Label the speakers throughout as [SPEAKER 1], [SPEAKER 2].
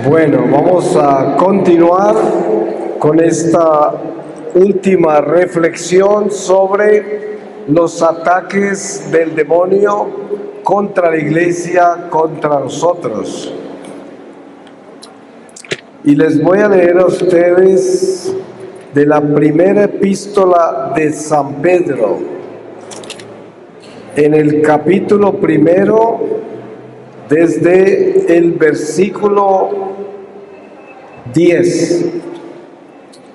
[SPEAKER 1] Bueno, vamos a continuar con esta última reflexión sobre los ataques del demonio contra la iglesia, contra nosotros. Y les voy a leer a ustedes de la primera epístola de San Pedro, en el capítulo primero, desde el versículo 10,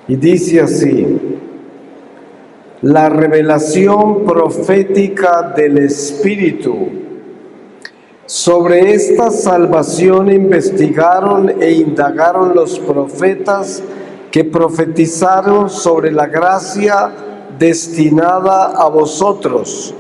[SPEAKER 1] y dice así: la revelación profética del Espíritu. Sobre esta salvación investigaron e indagaron los profetas que profetizaron sobre la gracia destinada a vosotros,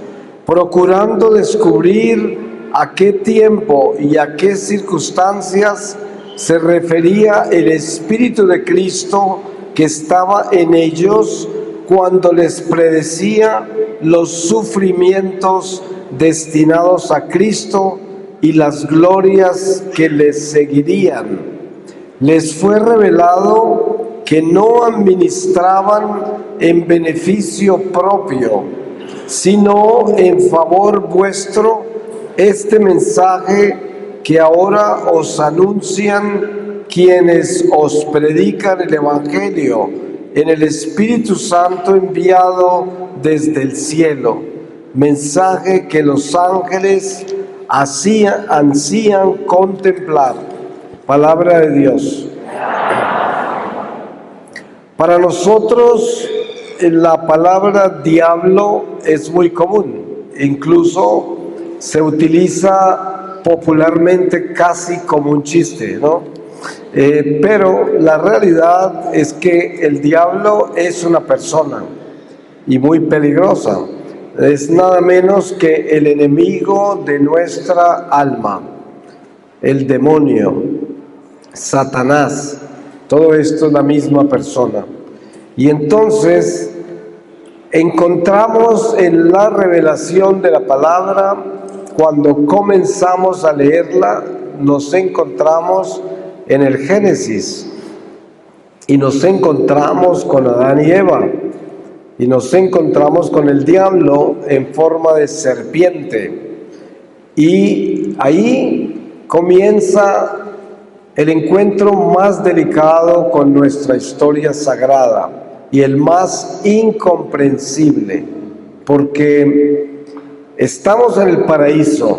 [SPEAKER 1] procurando descubrir a qué tiempo y a qué circunstancias se refería el Espíritu de Cristo que estaba en ellos cuando les predecía los sufrimientos destinados a Cristo y las glorias que les seguirían. Les fue revelado que no administraban en beneficio propio, sino en favor vuestro, este mensaje que ahora os anuncian quienes os predican el Evangelio en el Espíritu Santo enviado desde el cielo, mensaje que los ángeles ansían contemplar. Palabra de Dios. Para nosotros la palabra diablo es muy común, incluso se utiliza popularmente casi como un chiste, ¿no? Pero la realidad es que el diablo es una persona y muy peligrosa. Es nada menos que el enemigo de nuestra alma, el demonio, Satanás. Todo esto es la misma persona. Y entonces encontramos en la revelación de la palabra, cuando comenzamos a leerla, nos encontramos en el Génesis y nos encontramos con Adán y Eva y nos encontramos con el diablo en forma de serpiente, y ahí comienza el encuentro más delicado con nuestra historia sagrada y el más incomprensible, porque estamos en el paraíso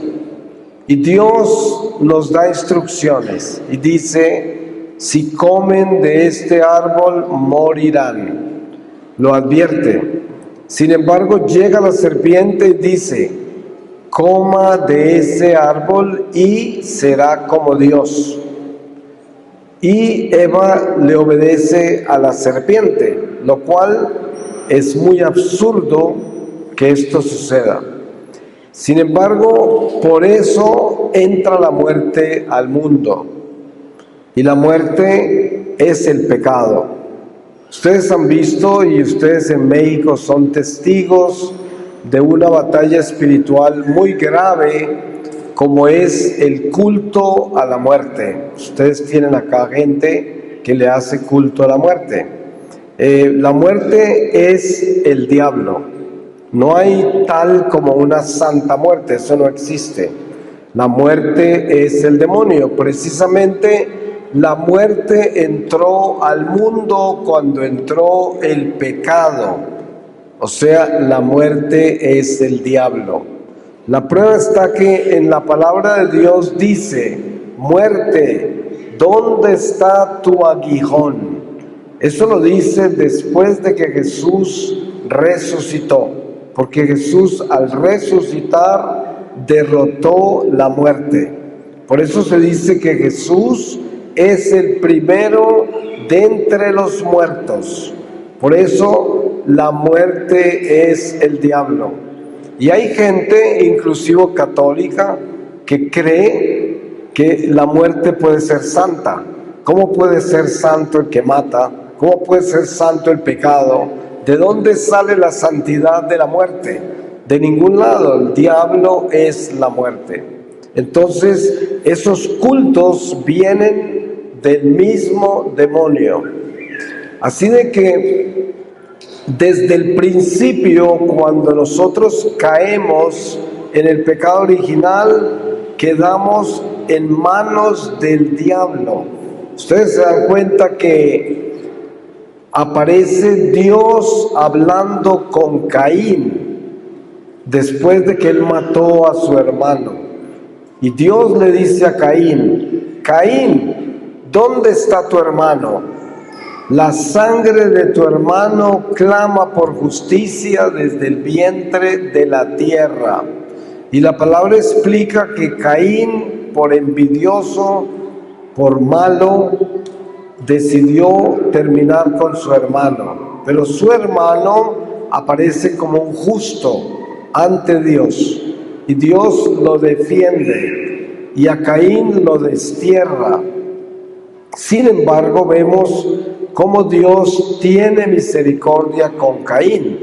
[SPEAKER 1] y Dios nos da instrucciones y dice: si comen de este árbol morirán. Lo advierte. Sin embargo, llega la serpiente y dice: coma de ese árbol y será como Dios. Y Eva le obedece a la serpiente, lo cual es muy absurdo que esto suceda. Sin embargo, por eso entra la muerte al mundo. Y la muerte es el pecado. Ustedes han visto, y ustedes en México son testigos de una batalla espiritual muy grave, como es el culto a la muerte. Ustedes tienen acá gente que le hace culto a la muerte. La muerte es el diablo. No hay tal como una santa muerte, eso no existe. La muerte es el demonio. Precisamente la muerte entró al mundo cuando entró el pecado. O sea, la muerte es el diablo. La prueba está que en la palabra de Dios dice: muerte, ¿dónde está tu aguijón? Eso lo dice después de que Jesús resucitó, porque Jesús al resucitar derrotó la muerte. Por eso se dice que Jesús es el primero de entre los muertos. Por eso la muerte es el diablo. Y hay gente, inclusive católica, que cree que la muerte puede ser santa. ¿Cómo puede ser santo el que mata? ¿Cómo puede ser santo el pecado? ¿De dónde sale la santidad de la muerte? De ningún lado. El diablo es la muerte. Entonces, esos cultos vienen del mismo demonio. Así de que desde el principio, cuando nosotros caemos en el pecado original, quedamos en manos del diablo. Ustedes se dan cuenta que aparece Dios hablando con Caín después de que él mató a su hermano. Y Dios le dice a Caín: Caín, ¿dónde está tu hermano? La sangre de tu hermano clama por justicia desde el vientre de la tierra. Y la palabra explica que Caín, por envidioso, por malo, decidió terminar con su hermano. Pero su hermano aparece como un justo ante Dios. Y Dios lo defiende y a Caín lo destierra. Sin embargo, vemos cómo Dios tiene misericordia con Caín,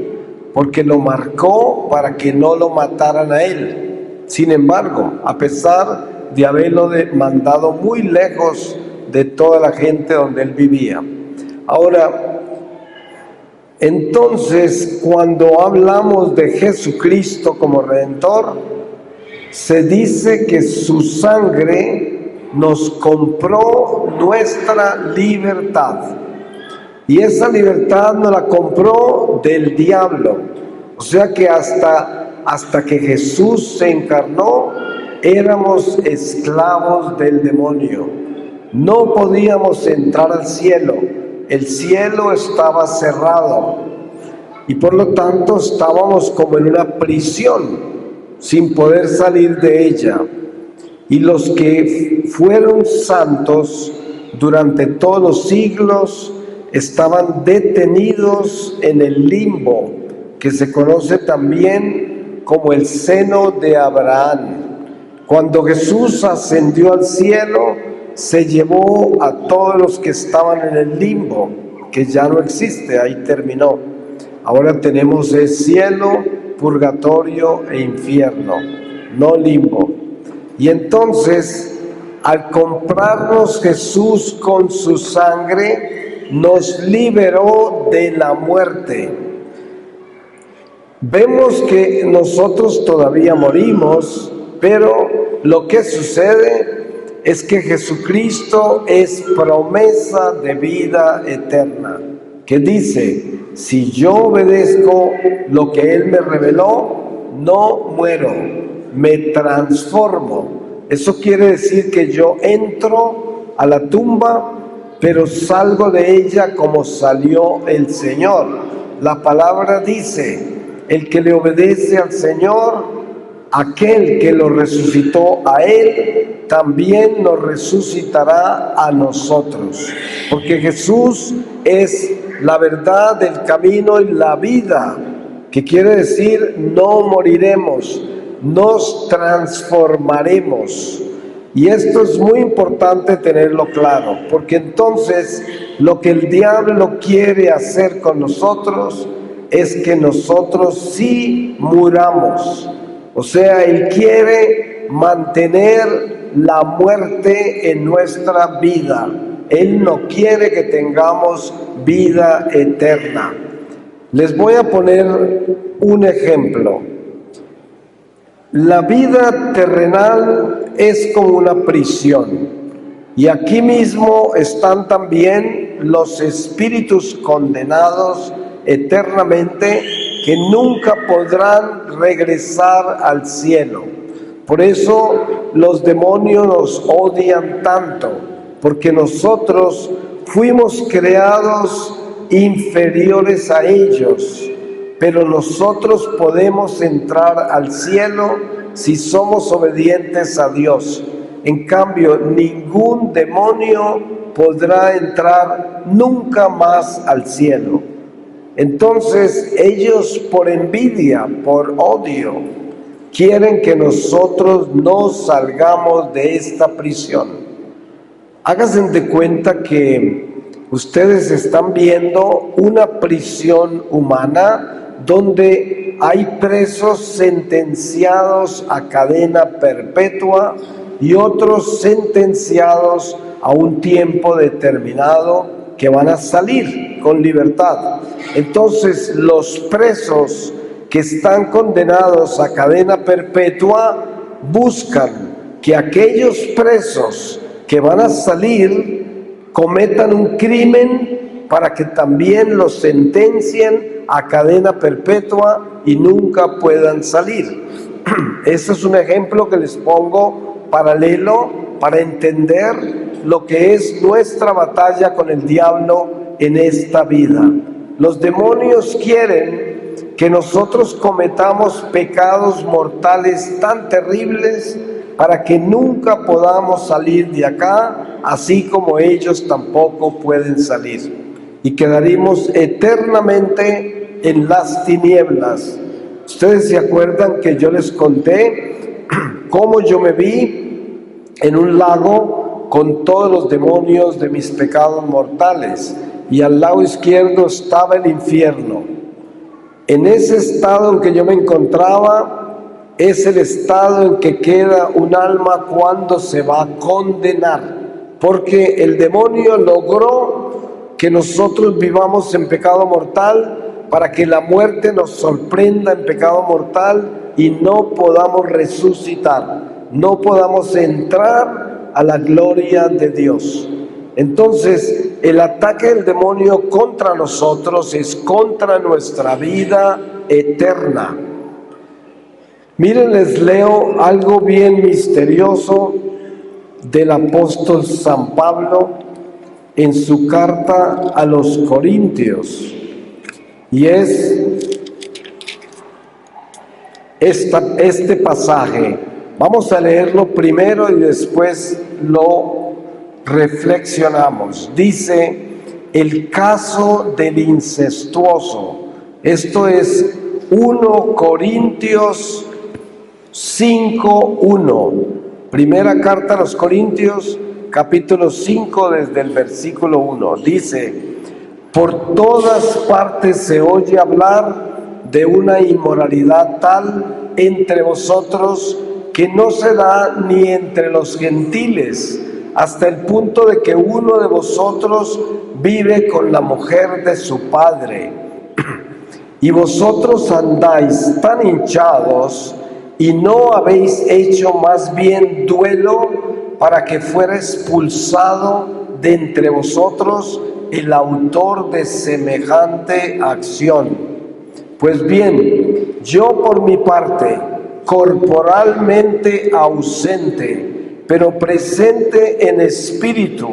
[SPEAKER 1] porque lo marcó para que no lo mataran a él. Sin embargo, a pesar de haberlo mandado muy lejos de toda la gente donde él vivía. Ahora, entonces, cuando hablamos de Jesucristo como Redentor, se dice que su sangre nos compró nuestra libertad. Y esa libertad nos la compró del diablo. O sea que hasta que Jesús se encarnó, éramos esclavos del demonio. No podíamos entrar al cielo. El cielo estaba cerrado. Y por lo tanto estábamos como en una prisión, sin poder salir de ella. Y los que fueron santos durante todos los siglos estaban detenidos en el limbo, que se conoce también como el seno de Abraham. Cuando Jesús ascendió al cielo, se llevó a todos los que estaban en el limbo, que ya no existe, ahí terminó. Ahora tenemos el cielo, purgatorio e infierno, no limbo. Y entonces, al comprarnos Jesús con su sangre, nos liberó de la muerte. Vemos que nosotros todavía morimos, pero lo que sucede es que Jesucristo es promesa de vida eterna, que dice: si yo obedezco lo que Él me reveló, no muero, me transformo. Eso quiere decir que yo entro a la tumba, pero salgo de ella como salió el Señor. La palabra dice: el que le obedece al Señor, aquel que lo resucitó a Él, también nos resucitará a nosotros. Porque Jesús es la verdad, el camino y la vida, que quiere decir no moriremos, nos transformaremos. Y esto es muy importante tenerlo claro, porque entonces lo que el diablo quiere hacer con nosotros es que nosotros sí muramos. O sea, él quiere mantener la muerte en nuestra vida. Él no quiere que tengamos vida eterna. Les voy a poner un ejemplo. La vida terrenal es como una prisión, y aquí mismo están también los espíritus condenados eternamente, que nunca podrán regresar al cielo. Por eso los demonios nos odian tanto, porque nosotros fuimos creados inferiores a ellos, pero nosotros podemos entrar al cielo si somos obedientes a Dios. En cambio, ningún demonio podrá entrar nunca más al cielo. Entonces, ellos por envidia, por odio, quieren que nosotros no salgamos de esta prisión. Háganse de cuenta que ustedes están viendo una prisión humana donde hay presos sentenciados a cadena perpetua y otros sentenciados a un tiempo determinado que van a salir con libertad. Entonces los presos que están condenados a cadena perpetua buscan que aquellos presos que van a salir cometan un crimen para que también los sentencien a cadena perpetua y nunca puedan salir. Ese es un ejemplo que les pongo paralelo para entender lo que es nuestra batalla con el diablo en esta vida. Los demonios quieren que nosotros cometamos pecados mortales tan terribles para que nunca podamos salir de acá, así como ellos tampoco pueden salir. Y quedaremos eternamente en las tinieblas. Ustedes se acuerdan que yo les conté cómo yo me vi en un lago con todos los demonios de mis pecados mortales, y al lado izquierdo estaba el infierno. En ese estado en que yo me encontraba es el estado en que queda un alma cuando se va a condenar, porque el demonio logró que nosotros vivamos en pecado mortal para que la muerte nos sorprenda en pecado mortal y no podamos resucitar, no podamos entrar a la gloria de Dios. Entonces, el ataque del demonio contra nosotros es contra nuestra vida eterna. Miren, les leo algo bien misterioso del apóstol San Pablo en su carta a los Corintios, y es este pasaje. Vamos a leerlo primero y después lo reflexionamos. Dice: el caso del incestuoso. Esto es 1 Corintios 5:1. Primera carta a los Corintios, capítulo 5, desde el versículo 1. Dice: por todas partes se oye hablar de una inmoralidad tal entre vosotros que no se da ni entre los gentiles, hasta el punto de que uno de vosotros vive con la mujer de su padre. Y vosotros andáis tan hinchados y no habéis hecho más bien duelo para que fuera expulsado de entre vosotros el autor de semejante acción. Pues bien, yo por mi parte, corporalmente ausente, pero presente en espíritu,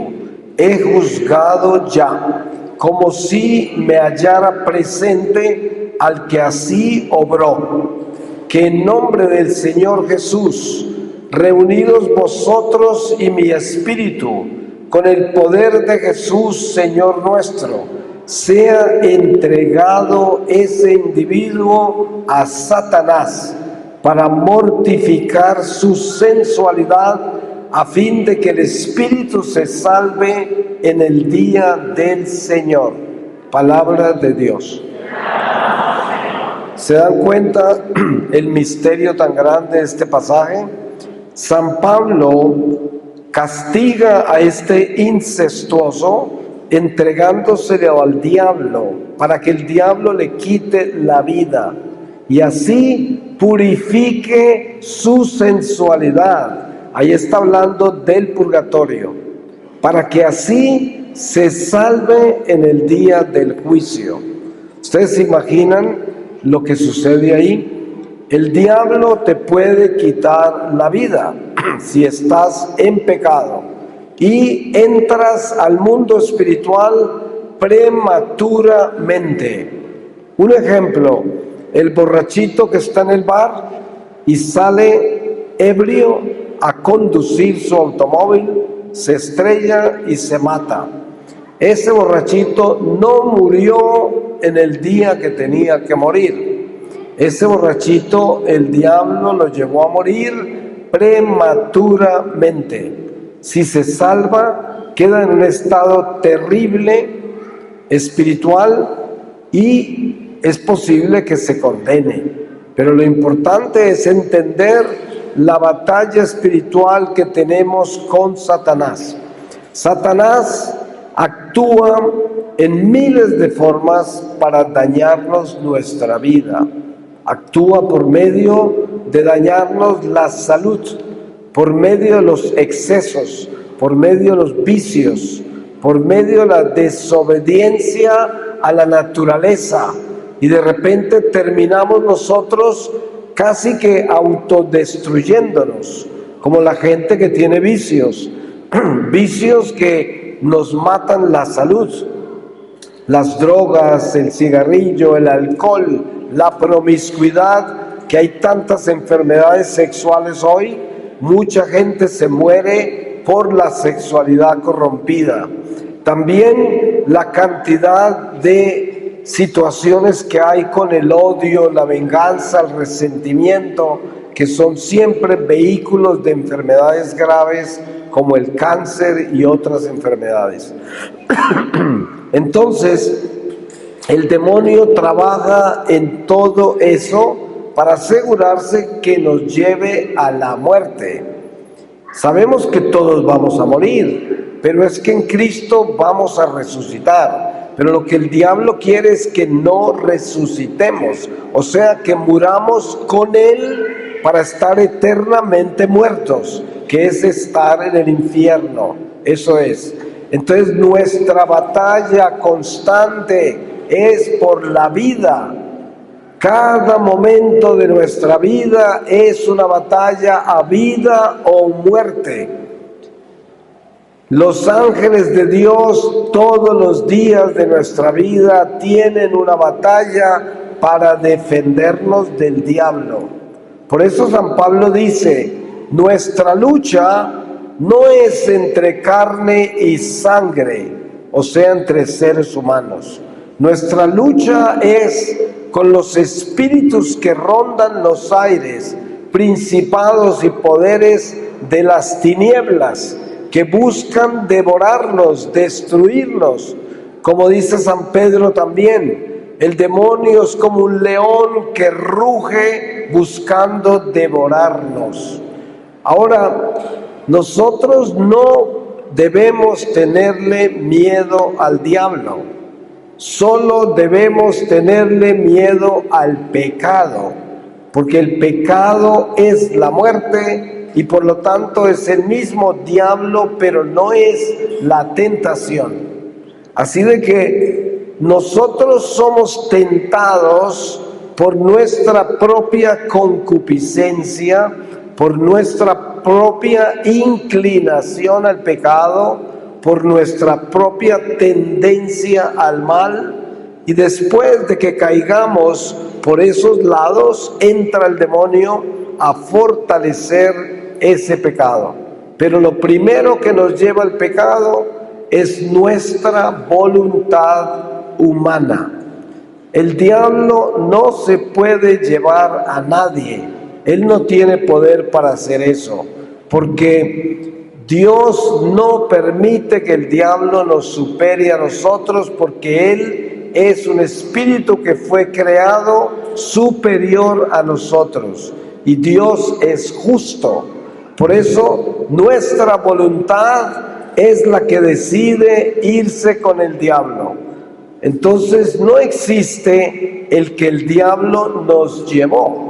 [SPEAKER 1] he juzgado ya, como si me hallara presente al que así obró, que en nombre del Señor Jesús, reunidos vosotros y mi espíritu, con el poder de Jesús, Señor nuestro, sea entregado ese individuo a Satanás para mortificar su sensualidad, a fin de que el espíritu se salve en el día del Señor. Palabra de Dios. ¿Se dan cuenta el misterio tan grande de este pasaje? San Pablo castiga a este incestuoso entregándosele al diablo para que el diablo le quite la vida y así purifique su sensualidad. Ahí está hablando del purgatorio, para que así se salve en el día del juicio. ¿Ustedes se imaginan lo que sucede ahí? El diablo te puede quitar la vida si estás en pecado y entras al mundo espiritual prematuramente. Un ejemplo: el borrachito que está en el bar y sale ebrio a conducir su automóvil, se estrella y se mata. Ese borrachito no murió en el día que tenía que morir. Ese borrachito el diablo lo llevó a morir prematuramente. Si se salva, queda en un estado terrible espiritual y es posible que se condene. Pero lo importante es entender la batalla espiritual que tenemos con Satanás. Satanás actúa en miles de formas para dañarnos nuestra vida. Actúa por medio de dañarnos la salud, por medio de los excesos, por medio de los vicios, por medio de la desobediencia a la naturaleza. Y de repente terminamos nosotros casi que autodestruyéndonos, como la gente que tiene vicios, vicios que nos matan la salud. Las drogas, el cigarrillo, el alcohol, la promiscuidad, que hay tantas enfermedades sexuales hoy. Mucha gente se muere por la sexualidad corrompida. También la cantidad de situaciones que hay con el odio, la venganza, el resentimiento, que son siempre vehículos de enfermedades graves como el cáncer y otras enfermedades. Entonces, el demonio trabaja en todo eso para asegurarse que nos lleve a la muerte. Sabemos que todos vamos a morir, pero es que en Cristo vamos a resucitar. Pero lo que el diablo quiere es que no resucitemos, o sea, que muramos con Él para estar eternamente muertos, que es estar en el infierno. Eso es. Entonces nuestra batalla constante es por la vida. Cada momento de nuestra vida es una batalla a vida o muerte. Los ángeles de Dios todos los días de nuestra vida tienen una batalla para defendernos del diablo. Por eso San Pablo dice, nuestra lucha no es entre carne y sangre, o sea, entre seres humanos. Nuestra lucha es con los espíritus que rondan los aires, principados y poderes de las tinieblas, que buscan devorarnos, destruirnos. Como dice San Pedro también, el demonio es como un león que ruge buscando devorarnos. Ahora, nosotros no debemos tenerle miedo al diablo, solo debemos tenerle miedo al pecado, porque el pecado es la muerte y por lo tanto es el mismo diablo, pero no es la tentación. Así de que nosotros somos tentados por nuestra propia concupiscencia, por nuestra propia inclinación al pecado, por nuestra propia tendencia al mal, y después de que caigamos por esos lados, entra el demonio a fortalecer ese pecado. Pero lo primero que nos lleva al pecado es nuestra voluntad humana. El diablo no se puede llevar a nadie. Él no tiene poder para hacer eso, porque Dios no permite que el diablo nos supere a nosotros, porque Él es un espíritu que fue creado superior a nosotros y Dios es justo. Por eso nuestra voluntad es la que decide irse con el diablo. Entonces no existe el que el diablo nos llevó.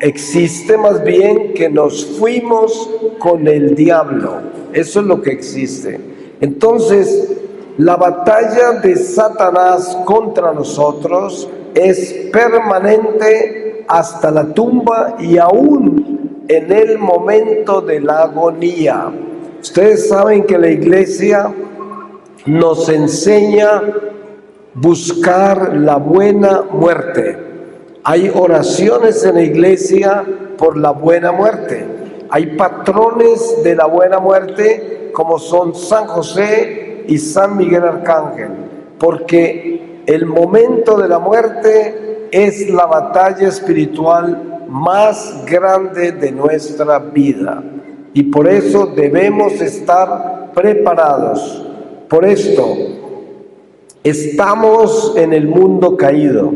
[SPEAKER 1] Existe más bien que nos fuimos con el diablo. Eso es lo que existe. Entonces, la batalla de Satanás contra nosotros es permanente hasta la tumba y aún en el momento de la agonía. Ustedes saben que la Iglesia nos enseña buscar la buena muerte. Hay oraciones en la Iglesia por la buena muerte. Hay patrones de la buena muerte como son San José y San Miguel Arcángel, porque el momento de la muerte es la batalla espiritual más grande de nuestra vida y por eso debemos estar preparados. Por esto, estamos en el mundo caído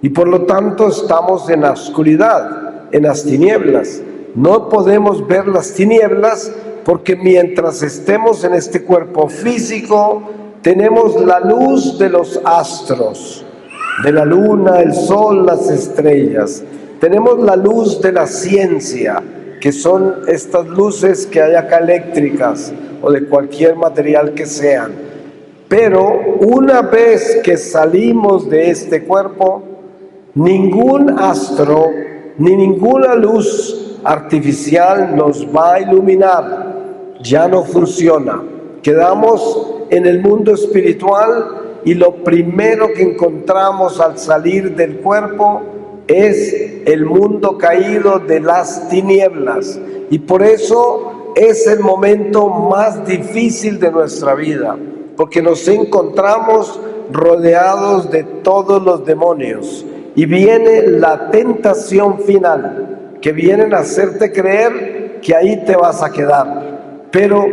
[SPEAKER 1] y por lo tanto estamos en la oscuridad, en las tinieblas. No podemos ver las tinieblas porque mientras estemos en este cuerpo físico, tenemos la luz de los astros, de la luna, el sol, las estrellas. Tenemos la luz de la ciencia, que son estas luces que hay acá eléctricas o de cualquier material que sean. Pero una vez que salimos de este cuerpo, ningún astro ni ninguna luz artificial nos va a iluminar. Ya no funciona. Quedamos en el mundo espiritual y lo primero que encontramos al salir del cuerpo es el mundo caído de las tinieblas. Y por eso es el momento más difícil de nuestra vida, porque nos encontramos rodeados de todos los demonios. Y viene la tentación final, que vienen a hacerte creer que ahí te vas a quedar. Pero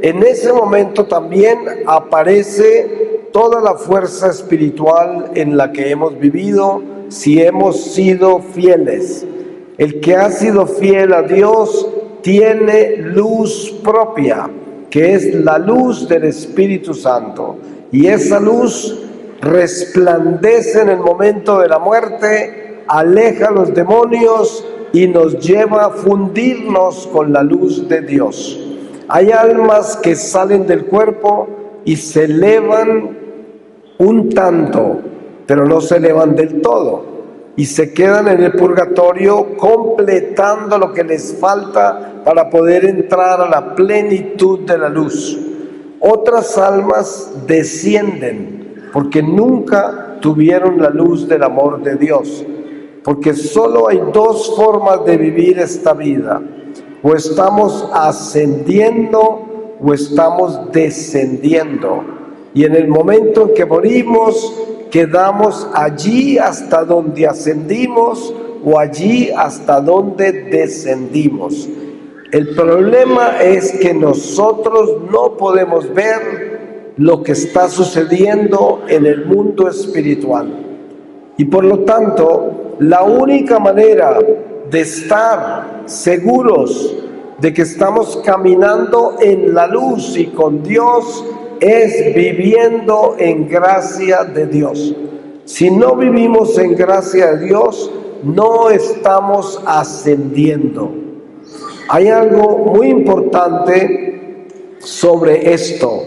[SPEAKER 1] en ese momento también aparece toda la fuerza espiritual en la que hemos vivido, si hemos sido fieles. El que ha sido fiel a Dios tiene luz propia, que es la luz del Espíritu Santo. Y esa luz resplandece en el momento de la muerte, aleja a los demonios y nos lleva a fundirnos con la luz de Dios. Hay almas que salen del cuerpo y se elevan un tanto, pero no se elevan del todo, y se quedan en el purgatorio completando lo que les falta para poder entrar a la plenitud de la luz. Otras almas descienden porque nunca tuvieron la luz del amor de Dios, porque solo hay dos formas de vivir esta vida: o estamos ascendiendo o estamos descendiendo. Y en el momento en que morimos, quedamos allí hasta donde ascendimos o allí hasta donde descendimos. El problema es que nosotros no podemos ver lo que está sucediendo en el mundo espiritual. Y por lo tanto, la única manera de estar seguros de que estamos caminando en la luz y con Dios es viviendo en gracia de Dios. Si no vivimos en gracia de Dios, no estamos ascendiendo. Hay algo muy importante sobre esto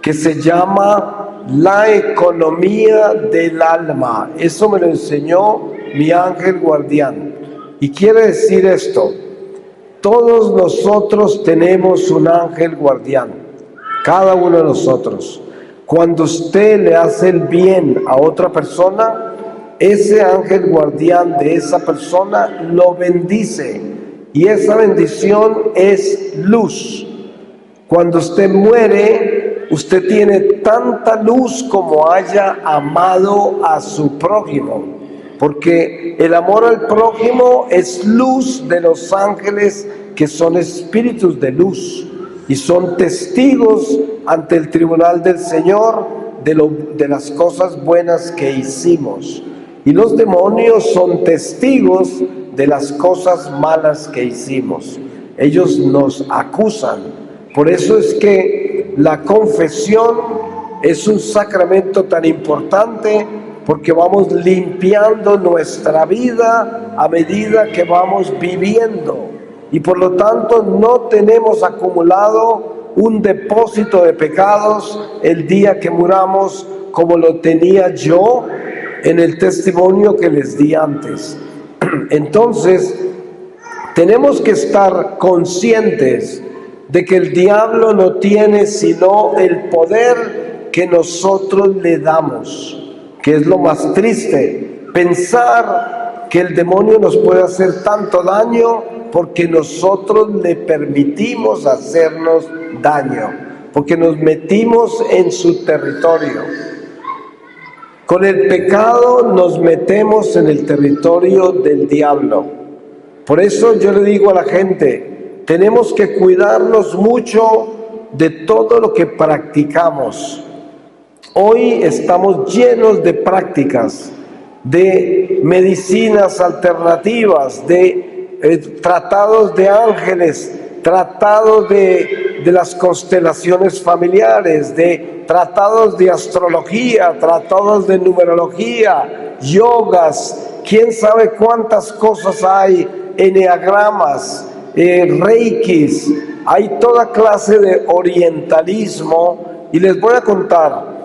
[SPEAKER 1] que se llama la economía del alma. Eso me lo enseñó mi ángel guardián. Y quiere decir esto: todos nosotros tenemos un ángel guardián. Cada uno de nosotros. Cuando usted le hace el bien a otra persona, ese ángel guardián de esa persona lo bendice, y esa bendición es luz. Cuando usted muere, usted tiene tanta luz como haya amado a su prójimo, porque el amor al prójimo es luz de los ángeles, que son espíritus de luz y son testigos ante el tribunal del Señor de las cosas buenas que hicimos. Y los demonios son testigos de las cosas malas que hicimos. Ellos nos acusan. Por eso es que la confesión es un sacramento tan importante, porque vamos limpiando nuestra vida a medida que vamos viviendo. Y por lo tanto no tenemos acumulado un depósito de pecados el día que muramos, como lo tenía yo en el testimonio que les di antes. Entonces, tenemos que estar conscientes de que el diablo no tiene sino el poder que nosotros le damos, que es lo más triste, pensar que el demonio nos puede hacer tanto daño porque nosotros le permitimos hacernos daño, porque nos metimos en su territorio. Con el pecado nos metemos en el territorio del diablo. Por eso yo le digo a la gente, tenemos que cuidarnos mucho de todo lo que practicamos. Hoy estamos llenos de prácticas, de medicinas alternativas, de tratados de ángeles tratados de las constelaciones familiares, de tratados de astrología, tratados de numerología, yogas, quién sabe cuántas cosas hay, eneagramas, reikis, hay toda clase de orientalismo. Y les voy a contar,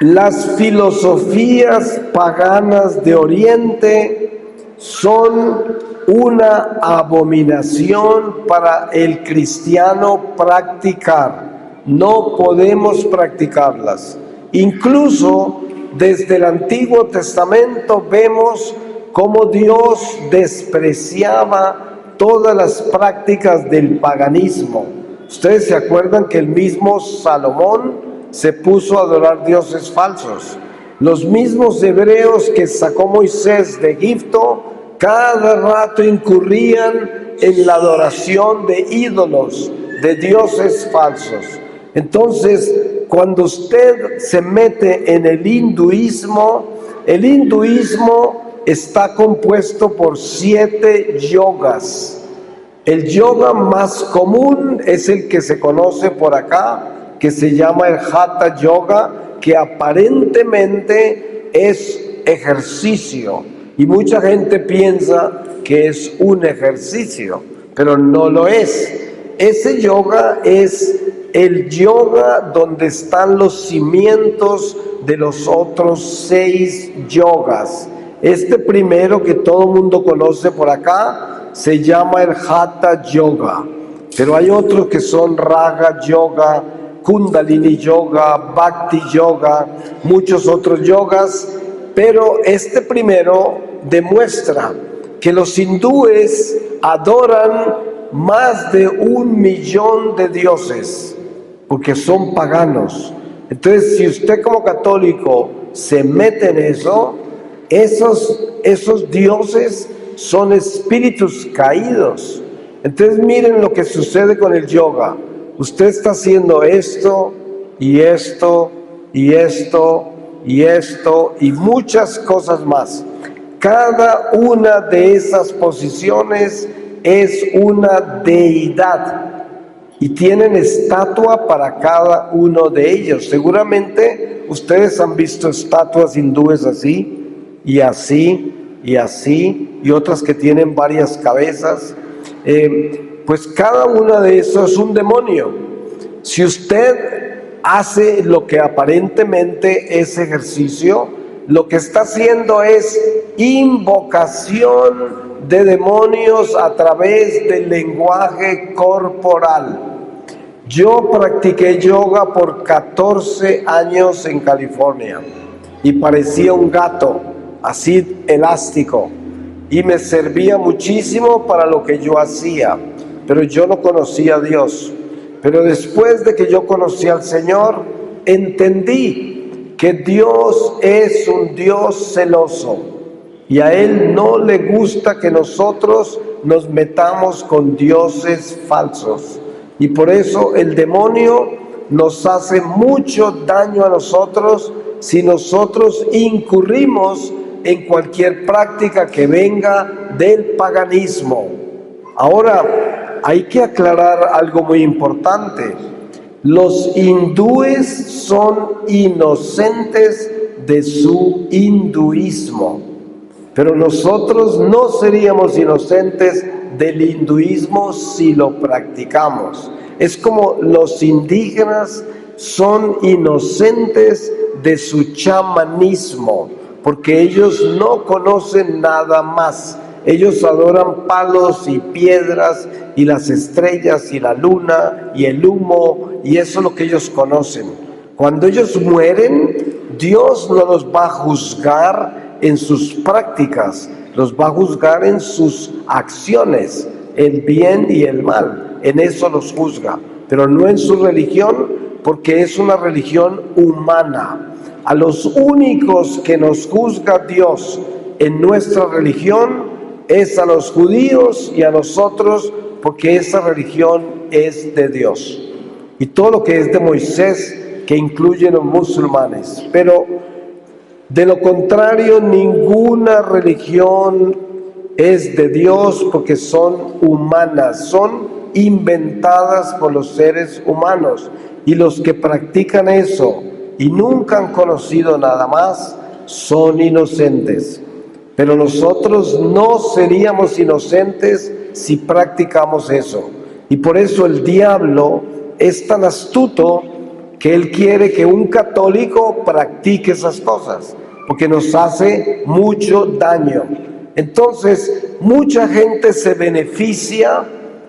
[SPEAKER 1] las filosofías paganas de Oriente son una abominación para el cristiano practicar. No podemos practicarlas. Incluso desde el Antiguo Testamento vemos cómo Dios despreciaba todas las prácticas del paganismo. Ustedes se acuerdan que el mismo Salomón se puso a adorar dioses falsos. Los mismos hebreos que sacó Moisés de Egipto, cada rato incurrían en la adoración de ídolos, de dioses falsos. Entonces, cuando usted se mete en el hinduismo está compuesto por 7 yogas. El yoga más común es el que se conoce por acá, que se llama el Hatha Yoga, que aparentemente es ejercicio. Y mucha gente piensa que es un ejercicio, pero no lo es. Ese yoga es el yoga donde están los cimientos de los otros 6 yogas. Este primero que todo el mundo conoce por acá se llama el Hatha Yoga, pero hay otros que son Raga Yoga, Kundalini Yoga, Bhakti Yoga, muchos otros yogas, pero este primero demuestra que los hindúes adoran más de 1 millón de dioses, porque son paganos. Entonces, si usted como católico se mete en eso, esos dioses son espíritus caídos. Entonces, miren lo que sucede con el yoga. Usted está haciendo esto, y esto, y esto, y esto, y muchas cosas más. Cada una de esas posiciones es una deidad y tienen estatua para cada uno de ellos. Seguramente ustedes han visto estatuas hindúes así, y así, y así, y otras que tienen varias cabezas. Pues cada una de esos es un demonio. Si usted hace lo que aparentemente es ejercicio, lo que está haciendo es invocación de demonios a través del lenguaje corporal. Yo practiqué yoga por 14 años en California y parecía un gato, así elástico, y me servía muchísimo para lo que yo hacía, pero yo no conocía a Dios. Pero después de que yo conocí al Señor, entendí que Dios es un Dios celoso y a Él no le gusta que nosotros nos metamos con dioses falsos. Y por eso el demonio nos hace mucho daño a nosotros si nosotros incurrimos en cualquier práctica que venga del paganismo. Ahora, hay que aclarar algo muy importante. Los hindúes son inocentes de su hinduismo, pero nosotros no seríamos inocentes del hinduismo si lo practicamos. Es como los indígenas son inocentes de su chamanismo, porque ellos no conocen nada más. Ellos adoran palos y piedras y las estrellas y la luna y el humo, y eso es lo que ellos conocen. Cuando ellos mueren, Dios no los va a juzgar en sus prácticas, los va a juzgar en sus acciones, el bien y el mal. En eso los juzga, pero no en su religión, porque es una religión humana. A los únicos que nos juzga Dios en nuestra religión es a los judíos y a nosotros, porque esa religión es de Dios. Y todo lo que es de Moisés, que incluyen los musulmanes. Pero de lo contrario, ninguna religión es de Dios porque son humanas, son inventadas por los seres humanos. Y los que practican eso y nunca han conocido nada más, son inocentes. Pero nosotros no seríamos inocentes si practicamos eso. Y por eso el diablo es tan astuto que él quiere que un católico practique esas cosas, porque nos hace mucho daño. Entonces, mucha gente se beneficia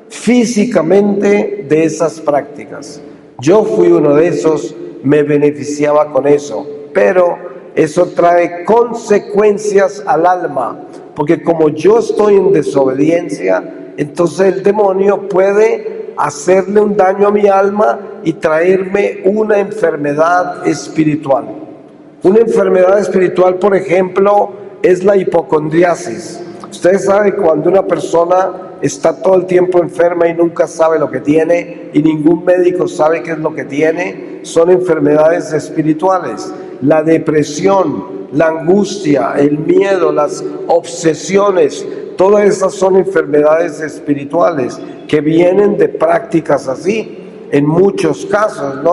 [SPEAKER 1] físicamente de esas prácticas. Yo fui uno de esos, me beneficiaba con eso, pero eso trae consecuencias al alma, porque como yo estoy en desobediencia, entonces el demonio puede hacerle un daño a mi alma y traerme una enfermedad espiritual. Una enfermedad espiritual, por ejemplo, es la hipocondriasis. Ustedes saben cuando una persona está todo el tiempo enferma y nunca sabe lo que tiene y ningún médico sabe qué es lo que tiene, son enfermedades espirituales. La depresión, la angustia, el miedo, las obsesiones, todas esas son enfermedades espirituales que vienen de prácticas así, en muchos casos,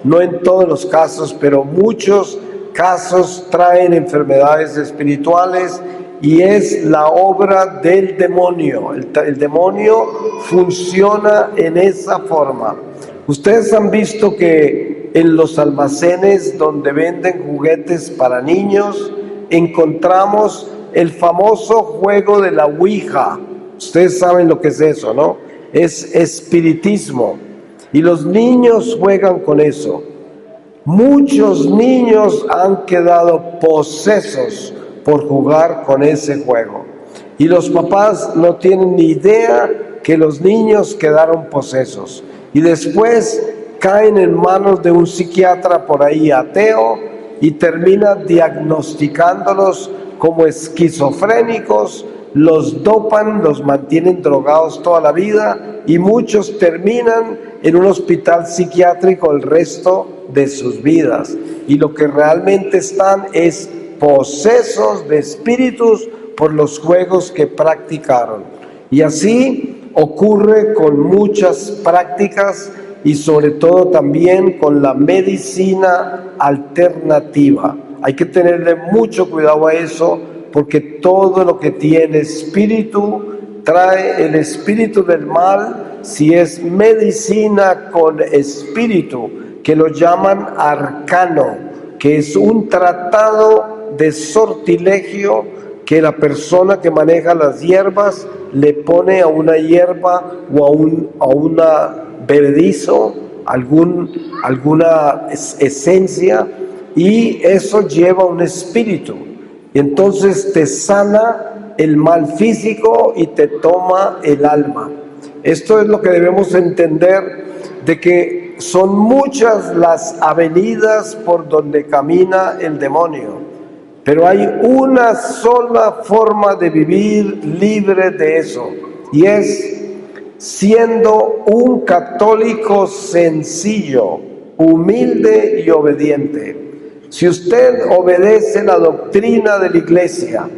[SPEAKER 1] no en todos los casos, pero muchos casos traen enfermedades espirituales y es la obra del demonio. El demonio funciona en esa forma. Ustedes han visto que en los almacenes donde venden juguetes para niños encontramos el famoso juego de la Ouija. Ustedes saben lo que es eso, ¿no? Es espiritismo. Y los niños juegan con eso. Muchos niños han quedado posesos por jugar con ese juego. Y los papás no tienen ni idea que los niños quedaron posesos. Y después caen en manos de un psiquiatra por ahí ateo y termina diagnosticándolos como esquizofrénicos, los dopan, los mantienen drogados toda la vida y muchos terminan en un hospital psiquiátrico el resto de sus vidas. Y lo que realmente están es posesos de espíritus por los juegos que practicaron. Y así ocurre con muchas prácticas y sobre todo también con la medicina alternativa. Hay que tenerle mucho cuidado a eso, porque todo lo que tiene espíritu trae el espíritu del mal. Si es medicina con espíritu, que lo llaman arcano, que es un tratado de sortilegio que la persona que maneja las hierbas le pone a una hierba o a una bebedizo, alguna esencia, y eso lleva un espíritu. Y entonces te sana el mal físico y te toma el alma. Esto es lo que debemos entender, de que son muchas las avenidas por donde camina el demonio, pero hay una sola forma de vivir libre de eso, y es siendo un católico sencillo, humilde y obediente. Si usted obedece la doctrina de la Iglesia,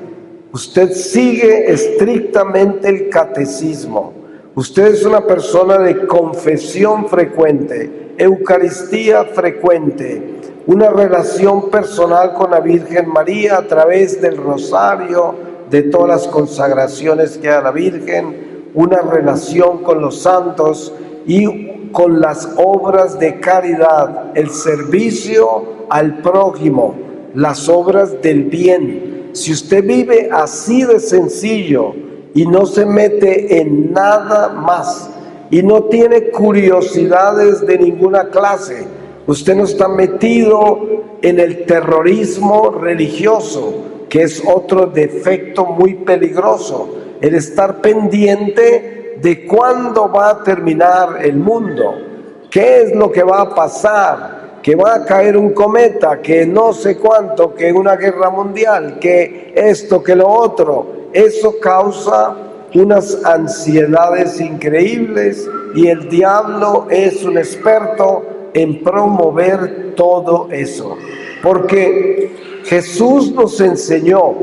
[SPEAKER 1] usted sigue estrictamente el catecismo, usted es una persona de confesión frecuente, Eucaristía frecuente, una relación personal con la Virgen María a través del rosario, de todas las consagraciones que hay a la Virgen, una relación con los santos y con las obras de caridad, el servicio al prójimo, las obras del bien. Si usted vive así de sencillo y no se mete en nada más y no tiene curiosidades de ninguna clase, usted no está metido en el terrorismo religioso, que es otro defecto muy peligroso, el estar pendiente de cuándo va a terminar el mundo, qué es lo que va a pasar, que va a caer un cometa, que no sé cuánto, que una guerra mundial, que esto, que lo otro. Eso causa unas ansiedades increíbles y el diablo es un experto en promover todo eso. Porque Jesús nos enseñó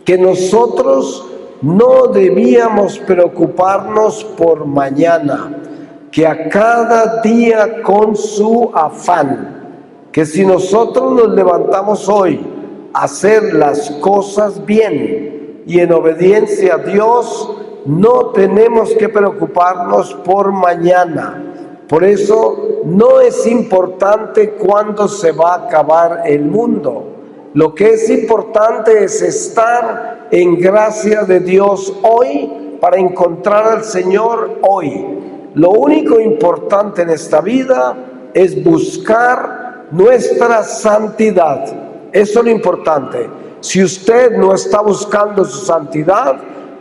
[SPEAKER 1] que nosotros no debíamos preocuparnos por mañana, que a cada día con su afán, que si nosotros nos levantamos hoy a hacer las cosas bien y en obediencia a Dios, no tenemos que preocuparnos por mañana. Por eso no es importante cuándo se va a acabar el mundo. Lo que es importante es estar en gracia de Dios hoy para encontrar al Señor hoy. Lo único importante en esta vida es buscar nuestra santidad. Eso es lo importante. Si usted no está buscando su santidad,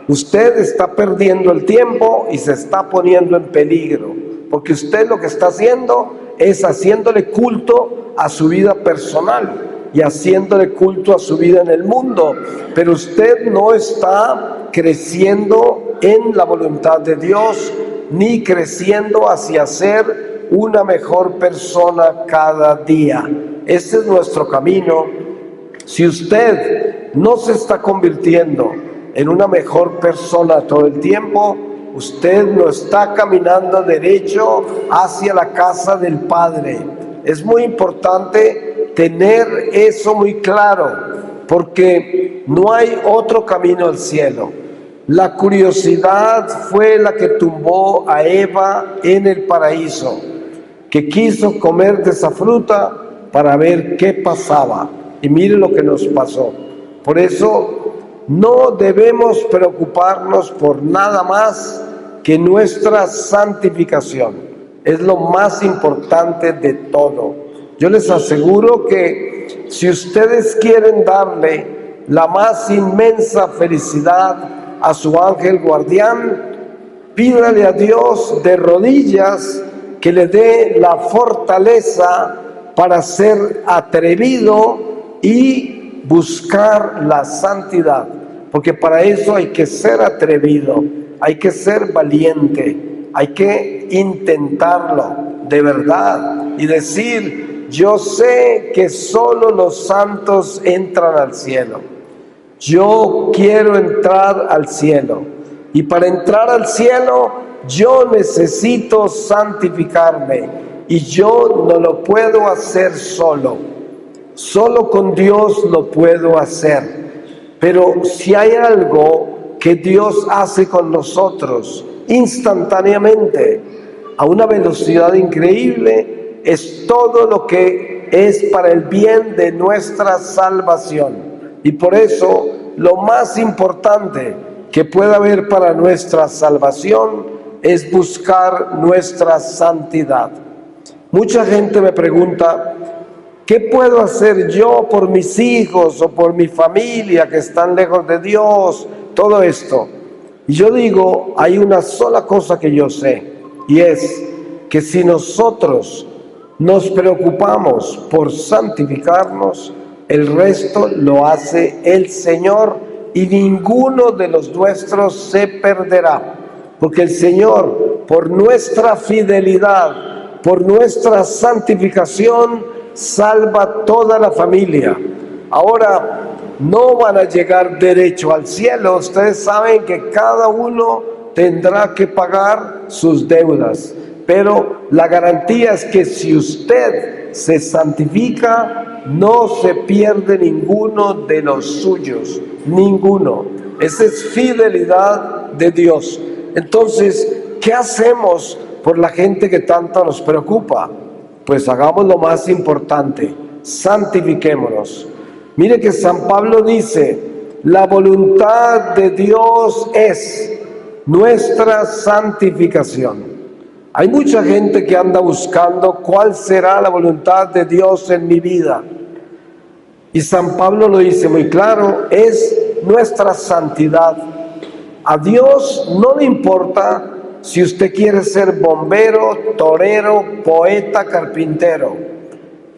[SPEAKER 1] usted está perdiendo el tiempo y se está poniendo en peligro, porque usted lo que está haciendo es haciéndole culto a su vida personal y haciéndole culto a su vida en el mundo, pero usted no está creciendo en la voluntad de Dios, ni creciendo hacia ser una mejor persona cada día. Ese es nuestro camino. Si usted no se está convirtiendo en una mejor persona todo el tiempo, usted no está caminando derecho hacia la casa del Padre. Es muy importante tener eso muy claro, porque no hay otro camino al cielo. La curiosidad fue la que tumbó a Eva en el paraíso, que quiso comer de esa fruta para ver qué pasaba. Y mire lo que nos pasó. Por eso no debemos preocuparnos por nada más que nuestra santificación. Es lo más importante de todo. Yo les aseguro que si ustedes quieren darle la más inmensa felicidad a su ángel guardián, pídale a Dios de rodillas que le dé la fortaleza para ser atrevido y buscar la santidad, porque para eso hay que ser atrevido, hay que ser valiente, hay que intentarlo de verdad y decir: yo sé que solo los santos entran al cielo. Yo quiero entrar al cielo, y para entrar al cielo yo necesito santificarme, y yo no lo puedo hacer solo. Solo con Dios lo puedo hacer. Pero si hay algo que Dios hace con nosotros instantáneamente, a una velocidad increíble, es todo lo que es para el bien de nuestra salvación. Y por eso lo más importante que puede haber para nuestra salvación es buscar nuestra santidad. Mucha gente me pregunta: ¿qué puedo hacer yo por mis hijos o por mi familia que están lejos de Dios? Todo esto. Y yo digo, hay una sola cosa que yo sé, y es que si nosotros nos preocupamos por santificarnos, el resto lo hace el Señor, y ninguno de los nuestros se perderá, porque el Señor, por nuestra fidelidad, por nuestra santificación, salva toda la familia. Ahora, no van a llegar derecho al cielo. Ustedes saben que cada uno tendrá que pagar sus deudas, pero la garantía es que si usted se santifica, no se pierde ninguno de los suyos, ninguno. Esa es fidelidad de Dios. Entonces, ¿qué hacemos por la gente que tanto nos preocupa? Pues hagamos lo más importante: santifiquémonos. Mire que San Pablo dice: la voluntad de Dios es nuestra santificación. Hay mucha gente que anda buscando cuál será la voluntad de Dios en mi vida. Y San Pablo lo dice muy claro: es nuestra santidad. A Dios no le importa si usted quiere ser bombero, torero, poeta, carpintero.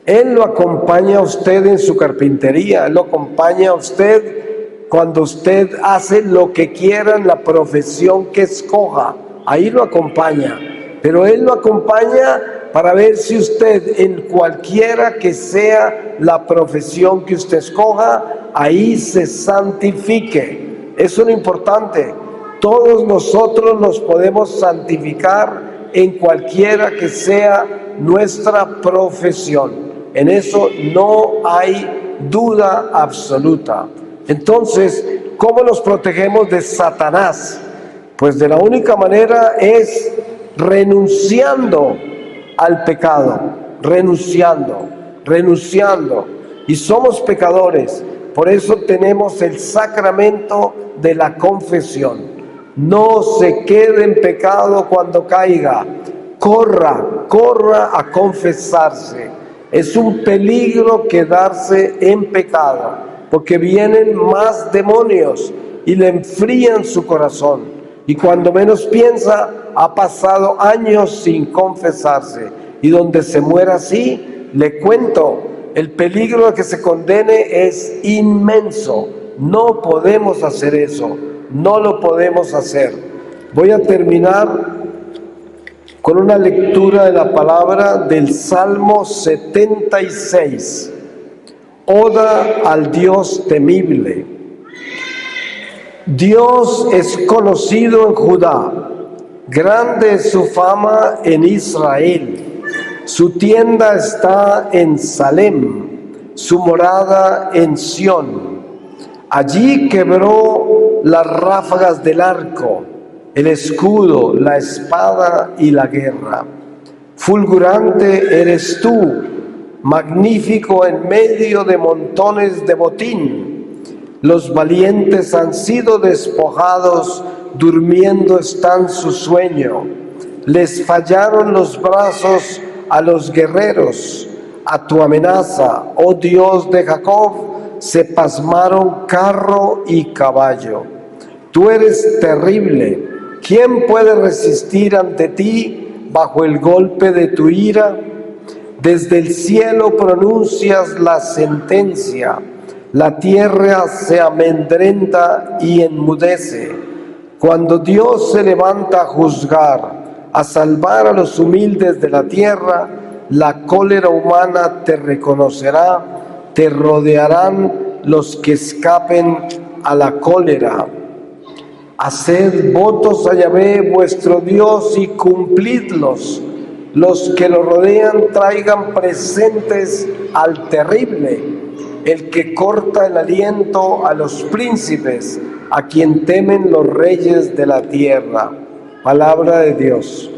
[SPEAKER 1] Él lo acompaña a usted en su carpintería, Él lo acompaña a usted cuando usted hace lo que quiera en la profesión que escoja. Ahí lo acompaña. Pero Él lo acompaña para ver si usted, en cualquiera que sea la profesión que usted escoja, ahí se santifique. Eso es lo importante. Todos nosotros nos podemos santificar en cualquiera que sea nuestra profesión. En eso no hay duda absoluta. Entonces, ¿cómo nos protegemos de Satanás? Pues de la única manera es renunciando al pecado, renunciando. Y somos pecadores, por eso tenemos el sacramento de la confesión. No se quede en pecado cuando caiga, corra a confesarse. Es un peligro quedarse en pecado, porque vienen más demonios y le enfrían su corazón. Y cuando menos piensa, ha pasado años sin confesarse. Y donde se muera así, le cuento, el peligro de que se condene es inmenso. No podemos hacer eso, no lo podemos hacer. Voy a terminar con una lectura de la palabra del Salmo 76. Oda al Dios temible. Dios es conocido en Judá, grande es su fama en Israel. Su tienda está en Salem, su morada en Sión. Allí quebró las ráfagas del arco, el escudo, la espada y la guerra. Fulgurante eres tú, magnífico en medio de montones de botín. Los valientes han sido despojados, durmiendo están su sueño. Les fallaron los brazos a los guerreros. A tu amenaza, oh Dios de Jacob, se pasmaron carro y caballo. Tú eres terrible. ¿Quién puede resistir ante ti bajo el golpe de tu ira? Desde el cielo pronuncias la sentencia. La tierra se amedrenta y enmudece. Cuando Dios se levanta a juzgar, a salvar a los humildes de la tierra, la cólera humana te reconocerá, te rodearán los que escapen a la cólera. Haced votos a Yahvé vuestro Dios y cumplidlos. Los que lo rodean traigan presentes al terrible, el que corta el aliento a los príncipes, a quien temen los reyes de la tierra. Palabra de Dios.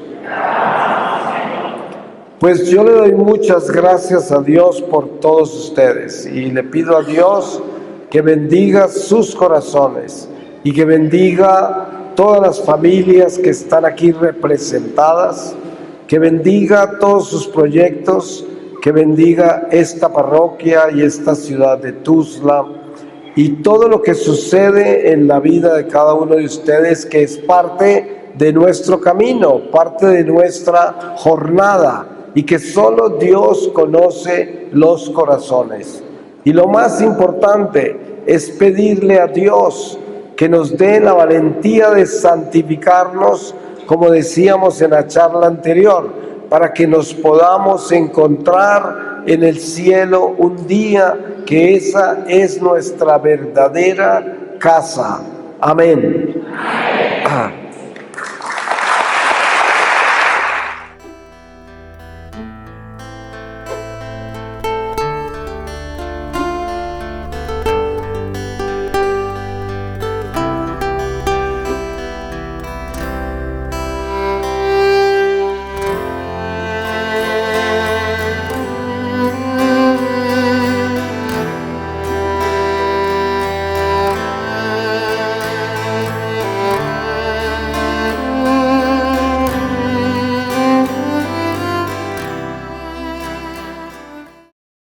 [SPEAKER 1] Pues yo le doy muchas gracias a Dios por todos ustedes y le pido a Dios que bendiga sus corazones y que bendiga todas las familias que están aquí representadas, que bendiga todos sus proyectos, que bendiga esta parroquia y esta ciudad de Tuzla y todo lo que sucede en la vida de cada uno de ustedes, que es parte de nuestro camino, parte de nuestra jornada, y que solo Dios conoce los corazones. Y lo más importante es pedirle a Dios que nos dé la valentía de santificarnos, como decíamos en la charla anterior, para que nos podamos encontrar en el cielo un día, que esa es nuestra verdadera casa. Amén. Amén.